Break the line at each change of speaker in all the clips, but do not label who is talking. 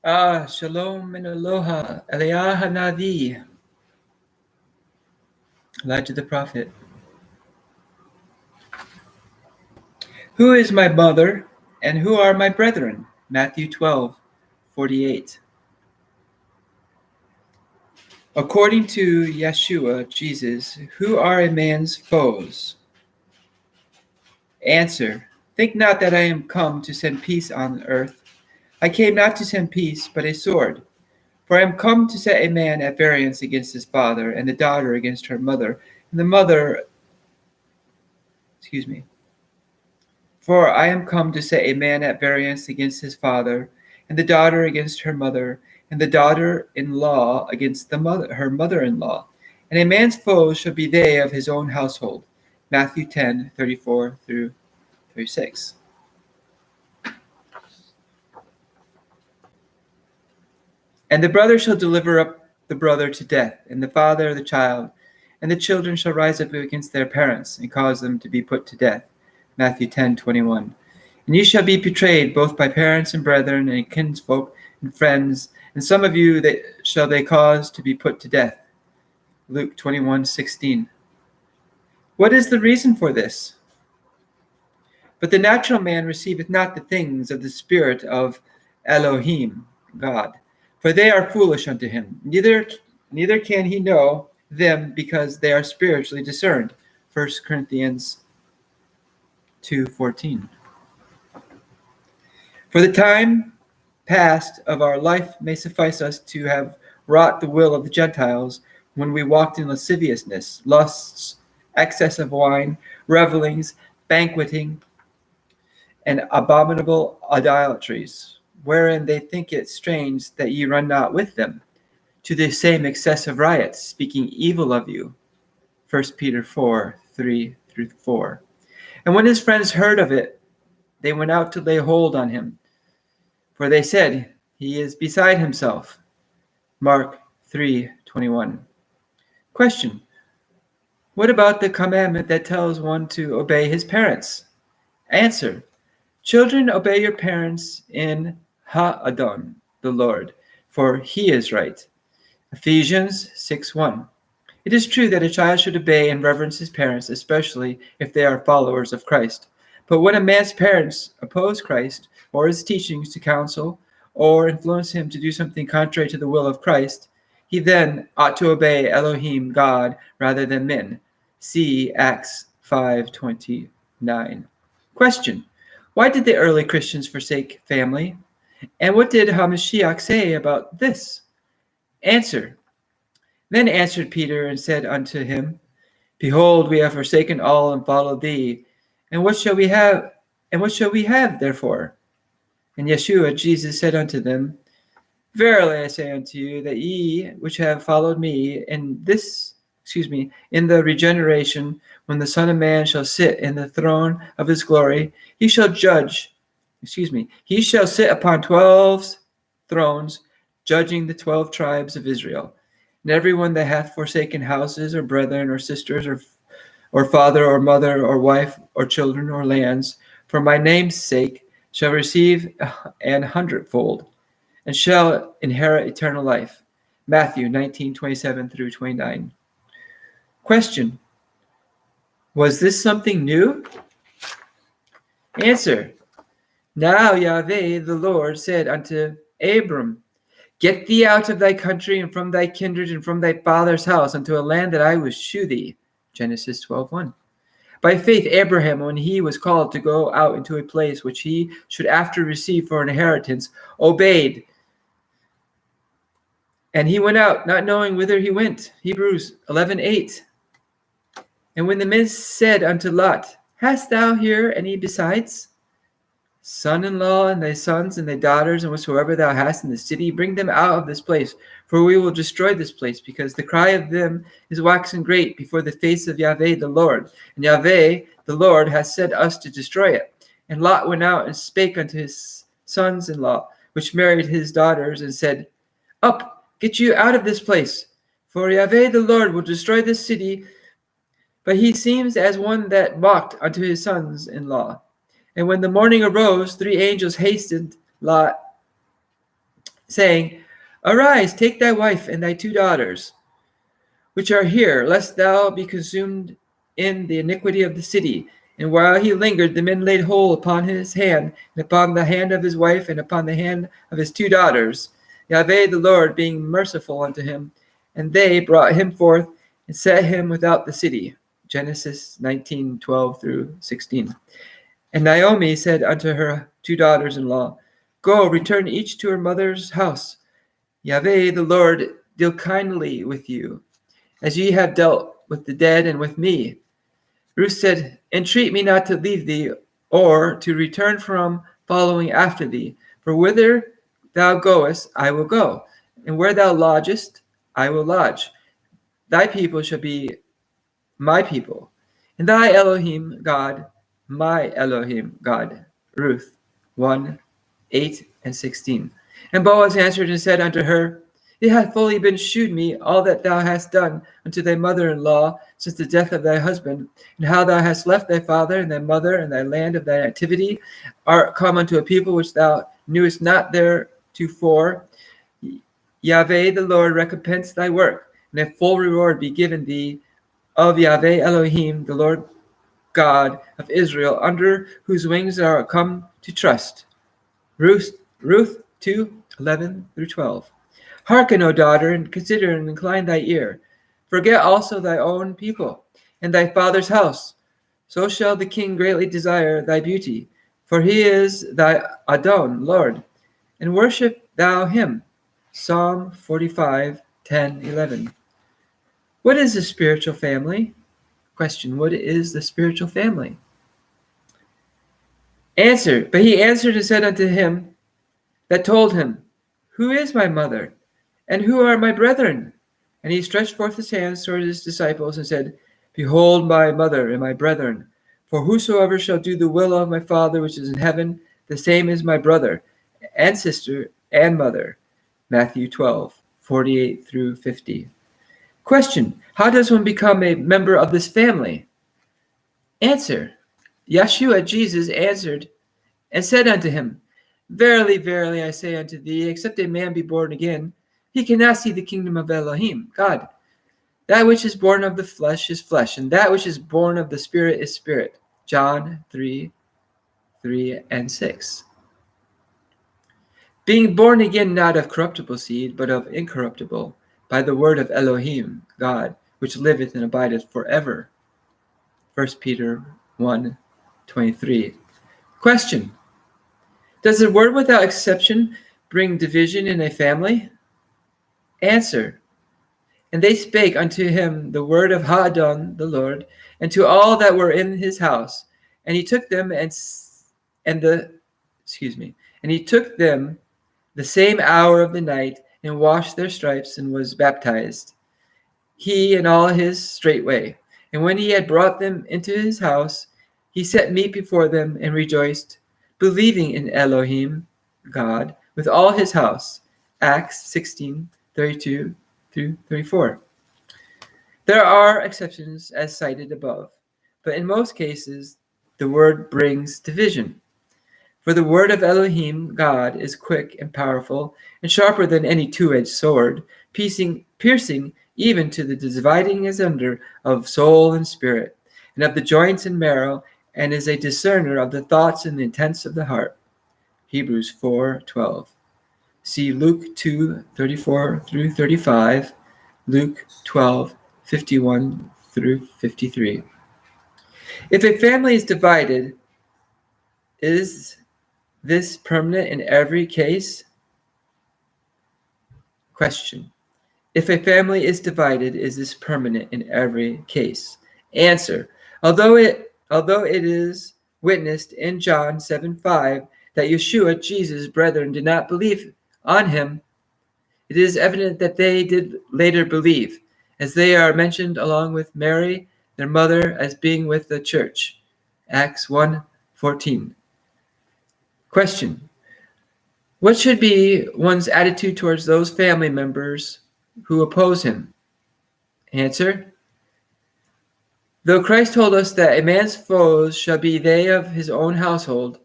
Shalom and aloha. Eliyah Hanavi. Elijah the prophet. Who is my mother and who are my brethren? Matthew 12:48. According to Yeshua, Jesus, who are a man's foes? Answer. Think not that I am come to send peace on earth. I came not to send peace, but a sword. For I am come to set a man at variance against his father, and the daughter against her mother, and the mother, For I am come to set a man at variance against his father, and the daughter against her mother, and the daughter-in-law against her mother-in-law. And a man's foes shall be they of his own household. Matthew 10:34 through 36. And the brother shall deliver up the brother to death, and the father the child, and the children shall rise up against their parents, and cause them to be put to death. Matthew 10:21. And you shall be betrayed both by parents and brethren and kinsfolk and friends, and some of you shall they cause to be put to death. Luke 21:16. What is the reason for this? But the natural man receiveth not the things of the Spirit of Elohim, God, for they are foolish unto him. Neither can he know them, because they are spiritually discerned. 1 Corinthians 2:14. For the time past of our life may suffice us to have wrought the will of the Gentiles, when we walked in lasciviousness, lusts, excess of wine, revelings, banqueting, and abominable idolatries, wherein they think it strange that ye run not with them, to the same excessive riots, speaking evil of you. 1 Peter 4:3-4. And when his friends heard of it, they went out to lay hold on him, for they said, he is beside himself. Mark 3:21. Question. What about the commandment that tells one to obey his parents? Answer. Children, obey your parents in Ha'adon, the Lord, for he is right. Ephesians 6:1. It is true that a child should obey and reverence his parents, especially if they are followers of Christ. But when a man's parents oppose Christ or his teachings to counsel or influence him to do something contrary to the will of Christ, he then ought to obey Elohim, God, rather than men. See Acts 5:29. Question. Why did the early Christians forsake family? And what did HaMashiach say about this? Answer. Then answered Peter and said unto him, Behold, we have forsaken all and followed thee. And what shall we have? And what shall we have, therefore? And Yeshua, Jesus, said unto them, Verily I say unto you, that ye which have followed me in the regeneration, when the Son of Man shall sit in the throne of his glory, he shall sit upon 12 thrones, judging the 12 tribes of Israel. And everyone that hath forsaken houses, or brethren, or sisters, or father, or mother, or wife, or children, or lands, for my name's sake, shall receive an hundredfold, and shall inherit eternal life. Matthew 19:27-29. Question. Was this something new? Answer. Now Yahweh the Lord said unto Abram, Get thee out of thy country and from thy kindred and from thy father's house unto a land that I will shew thee. Genesis 12:1. By faith Abraham, when he was called to go out into a place which he should after receive for an inheritance, obeyed. And he went out, not knowing whither he went. Hebrews 11:8. And when the men said unto Lot, Hast thou here any besides? Son-in-law, and thy sons, and thy daughters, and whatsoever thou hast in the city, bring them out of this place, for we will destroy this place, because the cry of them is waxen great before the face of Yahweh the Lord. And Yahweh the Lord hath said us to destroy it. And Lot went out and spake unto his sons-in-law, which married his daughters, and said, Up, get you out of this place, for Yahweh the Lord will destroy this city. But he seems as one that mocked unto his sons-in-law. And when the morning arose, 3 angels hastened Lot, saying, Arise, take thy wife and thy 2 daughters, which are here, lest thou be consumed in the iniquity of the city. And while he lingered, the men laid hold upon his hand, and upon the hand of his wife, and upon the hand of his 2 daughters, Yahweh the Lord being merciful unto him. And they brought him forth and set him without the city. Genesis 19:12 through 16. And Naomi said unto her 2 daughters-in-law, Go, return each to her mother's house. Yahweh the Lord deal kindly with you, as ye have dealt with the dead and with me. Ruth said, Entreat me not to leave thee, or to return from following after thee. For whither thou goest, I will go, and where thou lodgest, I will lodge. Thy people shall be my people, and thy Elohim God, my Elohim God. Ruth 1:8-16. And Boaz answered and said unto her, It hath fully been shewed me all that thou hast done unto thy mother-in-law since the death of thy husband, and how thou hast left thy father and thy mother and thy land of thy nativity, art come unto a people which thou knewest not theretofore. Yahweh the Lord recompense thy work, and a full reward be given thee of Yahweh Elohim, the Lord God of Israel, under whose wings thou art come to trust. Ruth 2:11-12. Hearken, O daughter, and consider and incline thy ear. Forget also thy own people and thy father's house. So shall the king greatly desire thy beauty, for he is thy Adon, Lord, and worship thou him. Psalm 45:10-11. What is the spiritual family? Question, what is the spiritual family? Answer, but he answered and said unto him that told him, Who is my mother, and who are my brethren? And he stretched forth his hands toward his disciples and said, Behold my mother and my brethren. For whosoever shall do the will of my Father which is in heaven, the same is my brother and sister and mother. Matthew 12:48-50. Question, how does one become a member of this family? Answer, Yeshua, Jesus, answered and said unto him, Verily, verily, I say unto thee, except a man be born again, he cannot see the kingdom of Elohim, God. That which is born of the flesh is flesh, and that which is born of the Spirit is spirit. John 3:3-6. Being born again not of corruptible seed, but of incorruptible, by the word of Elohim, God, which liveth and abideth forever. 1 Peter 1:23. Question, does the word without exception bring division in a family? Answer, and they spake unto him the word of Adon, the Lord, and to all that were in his house. And he took them and he took them the same hour of the night, and washed their stripes, and was baptized, he and all his straightway. And when he had brought them into his house, he set meat before them, and rejoiced, believing in Elohim, God, with all his house. Acts 16:32-34. There are exceptions as cited above, but in most cases, the word brings division. For the word of Elohim, God, is quick and powerful, and sharper than any two-edged sword, piercing even to the dividing asunder of soul and spirit, and of the joints and marrow, and is a discerner of the thoughts and the intents of the heart. Hebrews 4:12. See Luke 2:34-35, Luke 12:51-53. If a family is divided, is this permanent in every case? Question. If a family is divided, is this permanent in every case? Answer. Although it is witnessed in John 7:5 that Yeshua, Jesus' brethren, did not believe on him, it is evident that they did later believe, as they are mentioned along with Mary, their mother, as being with the church. Acts 1:14. Question. What should be one's attitude towards those family members who oppose him? Answer. Though Christ told us that a man's foes shall be they of his own household,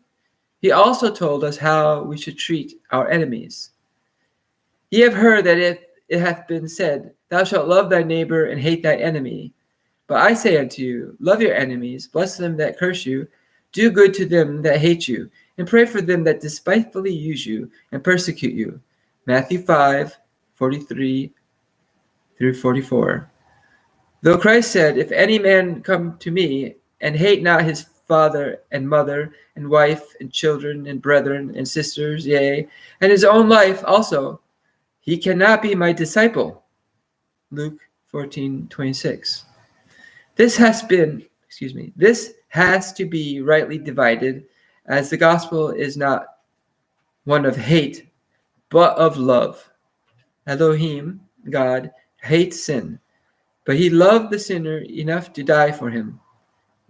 he also told us how we should treat our enemies. Ye have heard that it hath been said, Thou shalt love thy neighbor and hate thy enemy. But I say unto you, love your enemies, bless them that curse you, do good to them that hate you, and pray for them that despitefully use you and persecute you. Matthew 5:43 through 44. Though Christ said, If any man come to me and hate not his father and mother and wife and children and brethren and sisters, yea, and his own life also, he cannot be my disciple. Luke 14:26. This has to be rightly divided, as the gospel is not one of hate, but of love. Elohim, God, hates sin, but he loved the sinner enough to die for him.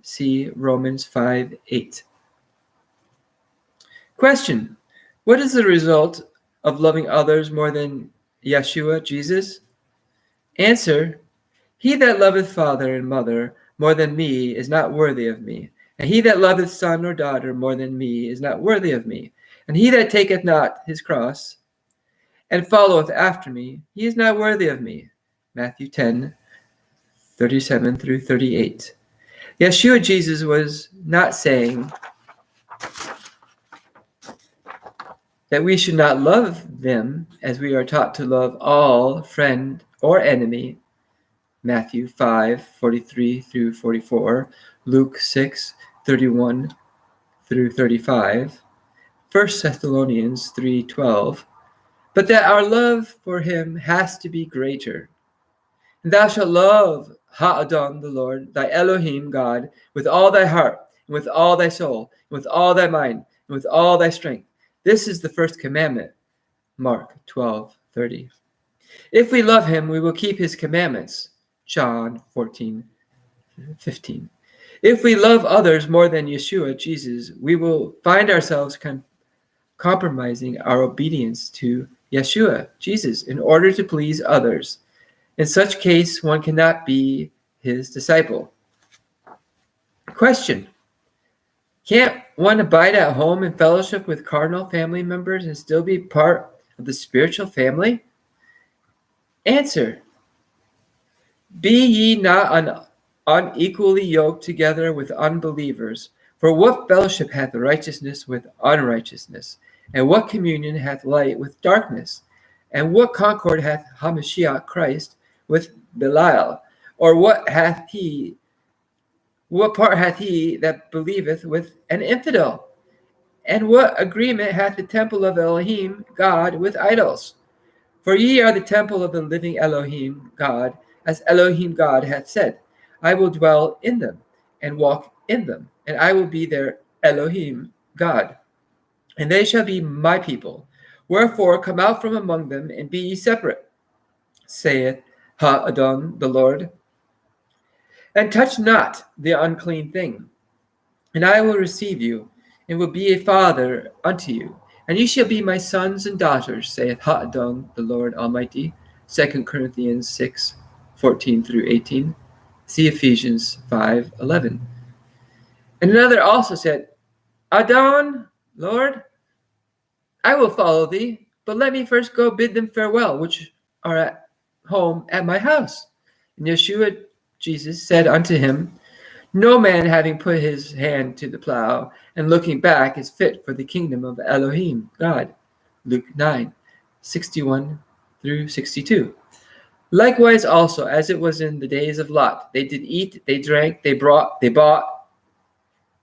See Romans 5:8. Question: What is the result of loving others more than Yeshua, Jesus? Answer: He that loveth father and mother more than me is not worthy of me. And he that loveth son or daughter more than me is not worthy of me. And he that taketh not his cross and followeth after me, he is not worthy of me. Matthew 10:37 through 38. Yeshua Jesus was not saying that we should not love them as we are taught to love all, friend or enemy. Matthew 5:43 through 44, Luke 6:31 through 35, 1 Thessalonians 3:12, but that our love for him has to be greater. And thou shalt love Ha'adon, the Lord, thy Elohim, God, with all thy heart, and with all thy soul, and with all thy mind, and with all thy strength. This is the first commandment. Mark 12:30. If we love him, we will keep his commandments. John 14:15. If we love others more than Yeshua, Jesus, we will find ourselves compromising our obedience to Yeshua, Jesus, in order to please others. In such case, one cannot be his disciple. Question: Can't one abide at home in fellowship with carnal family members and still be part of the spiritual family? Answer: Be ye not unequally yoked together with unbelievers. For what fellowship hath righteousness with unrighteousness? And what communion hath light with darkness? And what concord hath Hamashiach Christ with Belial? Or what part hath he that believeth with an infidel? And what agreement hath the temple of Elohim, God, with idols? For ye are the temple of the living Elohim, God, as Elohim God hath said, I will dwell in them and walk in them, and I will be their Elohim God, and they shall be my people. Wherefore come out from among them, and be ye separate, saith Ha'adon, the Lord, and touch not the unclean thing. And I will receive you, and will be a father unto you, and ye shall be my sons and daughters, saith Ha'adon, the Lord Almighty. 2 Corinthians 6:14 through 18. See Ephesians 5:11. And another also said, Adon, Lord, I will follow thee, but let me first go bid them farewell, which are at home at my house. And Yeshua Jesus said unto him, No man having put his hand to the plow and looking back is fit for the kingdom of Elohim, God. Luke 9:61 through 62. Likewise also, as it was in the days of Lot, they did eat, they drank, they bought,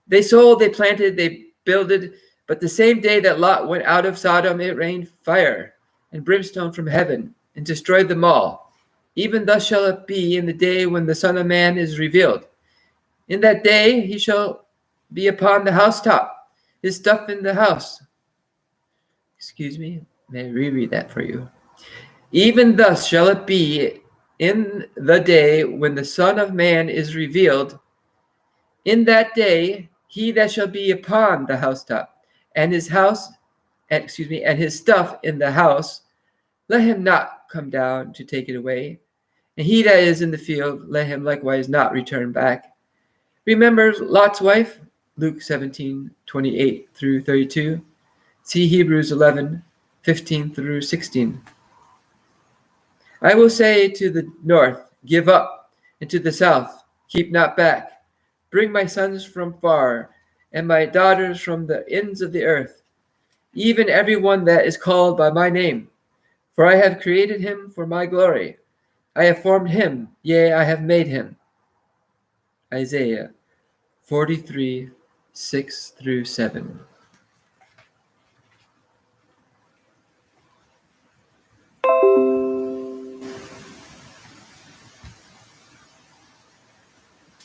they sold, they planted, they builded. But the same day that Lot went out of Sodom, it rained fire and brimstone from heaven and destroyed them all. Even thus shall it be in the day when the Son of Man is revealed. In that day he shall be upon the housetop, his stuff in the house. May I reread that for you? Even thus shall it be in the day when the Son of Man is revealed. In that day he that shall be upon the housetop, and his house, and his stuff in the house, let him not come down to take it away. And he that is in the field, let him likewise not return back. Remember Lot's wife, Luke 17:28 through 32. See Hebrews 11:15 through 16. I will say to the north, give up, and to the south, keep not back. Bring my sons from far, and my daughters from the ends of the earth, even every one that is called by my name. For I have created him for my glory. I have formed him, yea, I have made him. Isaiah 43, 6 through 7.